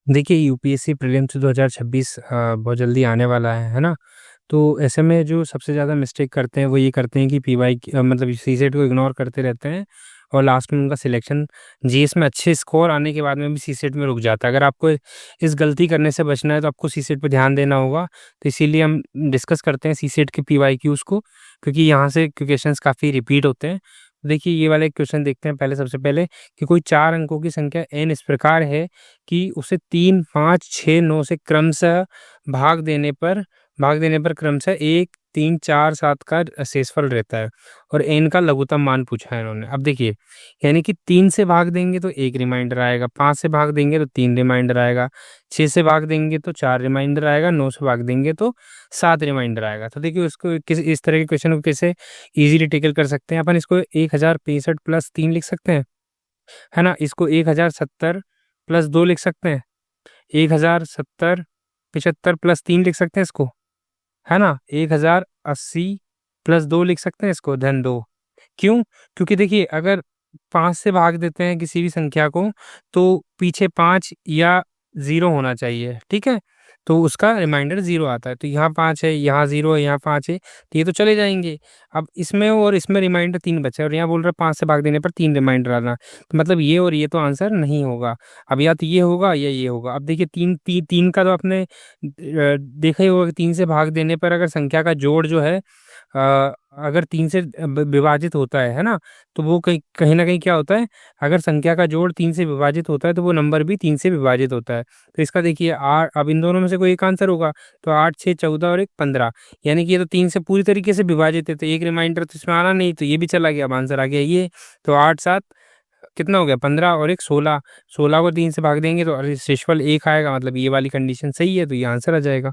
देखिए UPSC prelims 2026 बहुत जल्दी आने वाला है ना? तो ऐसे में जो सबसे ज़्यादा मिस्टेक करते हैं वो ये करते हैं कि पीवाई मतलब सीसेट को इग्नोर करते रहते हैं और लास्ट में उनका सिलेक्शन जीएस में अच्छे स्कोर आने के बाद में भी सीसेट में रुक जाता है। अगर आपको इस गलती करने से बचना है तो आपको सीसेट पे ध्यान देना होगा। तो इसीलिए हम डिस्कस करते हैं सीसेट के पीवाईक्यूज़ को, क्योंकि यहाँ से क्वेश्चंस काफ़ी रिपीट होते हैं। देखिए ये वाला एक क्वेश्चन देखते हैं पहले, सबसे पहले कि कोई 4 अंकों की संख्या n इस प्रकार है कि उसे 3, 5, 6, 9 से क्रमशः भाग देने पर क्रमशः 1, 3, 4, 7 का शेषफल रहता है और n का लघुत्तम मान पूछा है इन्होंने। अब देखिए, यानी कि 3 से भाग देंगे तो 1 रिमाइंडर आएगा, 5 से भाग देंगे तो 3 रिमाइंडर आएगा, 6 से भाग देंगे तो 4 रिमाइंडर आएगा, 9 से भाग देंगे तो 7 रिमाइंडर आएगा। तो देखिए उसको किस इस तरह के क्वेश्चन को कैसे ईज़िली टैकल कर सकते हैं अपन। इसको 1065 प्लस 3 लिख सकते हैं, है ना? इसको 1070 प्लस 2 लिख सकते हैं, 1070 75 प्लस 3 लिख सकते हैं इसको, है ना? 1080 प्लस 2 लिख सकते हैं इसको, धन 2। क्यों? क्योंकि देखिए अगर 5 से भाग देते हैं किसी भी संख्या को तो पीछे 5 या 0 होना चाहिए, ठीक है? तो उसका रिमाइंडर 0 आता है। तो यहाँ 5 है, यहाँ 0 है, यहाँ 5 है, तो ये तो चले जाएँगे। अब इसमें और इसमें रिमाइंडर 3 बचा है और यहाँ बोल रहा है 5 से भाग देने पर 3 रिमाइंडर आना। तो मतलब ये और ये तो आंसर नहीं होगा। अब या तो ये होगा या ये होगा। अब देखिए 3 का तो आपने देखा ही होगा कि 3 से भाग देने पर अगर संख्या का जोड़ जो है अगर 3 से विभाजित होता है ना? तो वो कहीं कहीं न कहीं क्या होता है, अगर संख्या का जोड़ 3 से विभाजित होता है तो वो नंबर भी 3 से विभाजित होता है। तो इसका देखिए अब इन दोनों में से कोई एक आंसर होगा, तो 8, 6, 14 और 1 15, यानी कि ये तो 3 से पूरी तरीके से विभाजित है, तो 1 रिमाइंडर तो इसमें आना नहीं, तो ये भी चला गया। अब आंसर आ गया ये। तो 8, 7 कितना हो गया, 15 और 1 16, 16 को 3 से भाग देंगे तो शेषफल 1 आएगा, मतलब ये वाली कंडीशन सही है, तो ये आंसर आ जाएगा।